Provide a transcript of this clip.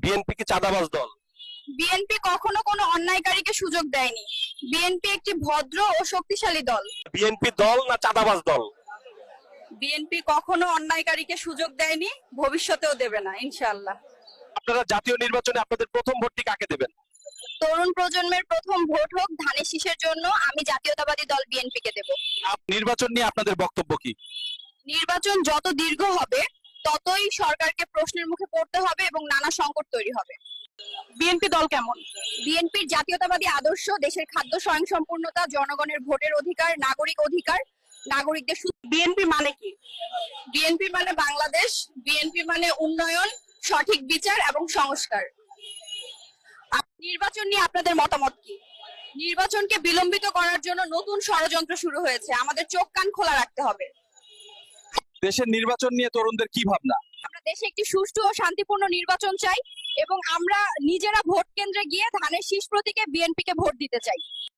BNP কি চাঁদাবাজ দল? বিএনপি কখনো কোনো অন্যায়কারীকে সুযোগ দেয়নি। বিএনপি একটি ভদ্র ও শক্তিশালী দল। বিএনপি দল না চাঁদাবাজ দল? বিএনপি কখনো অন্যায়কারীকে সুযোগ দেয়নি, ভবিষ্যতেও দেবে না ইনশাআল্লাহ। আপনারা জাতীয় নির্বাচনে আপনাদের প্রথম ভোটটি কাকে দেবেন? তরুণ প্রজন্মের প্রথম ভোট হোক ধানের শীষের জন্য, আমি জাতীয়তাবাদী দল বিএনপিকে দেব। নির্বাচন নিয়ে আপনাদের বক্তব্য কি? নির্বাচন যত দীর্ঘ হবে ততই সরকারকে প্রশ্নের মুখে পড়তে হবে এবং নানা সংকট তৈরি হবে। বিএনপি দল কেমন? বিএনপির জাতীয়তাবাদী আদর্শ, দেশের খাদ্য স্বয়ংসম্পূর্ণতা, জনগণের ভোটের অধিকার, অধিকার, নাগরিকদের। বিএনপি মানে কি? বিএনপি মানে বাংলাদেশ। বিএনপি মানে উন্নয়ন, সঠিক বিচার এবং সংস্কার। নির্বাচন নিয়ে আপনাদের মতামত কি? নির্বাচনকে বিলম্বিত করার জন্য নতুন ষড়যন্ত্র শুরু হয়েছে, আমাদের চোখ কান খোলা রাখতে হবে। দেশের নির্বাচন নিয়ে তরুণদের কি ভাবনা? আমরা দেশে একটি সুষ্ঠু ও শান্তিপূর্ণ নির্বাচন চাই এবং আমরা নিজেরা ভোট কেন্দ্রে গিয়ে ধানের শীষ প্রতীকে বিএনপিকে ভোট দিতে চাই।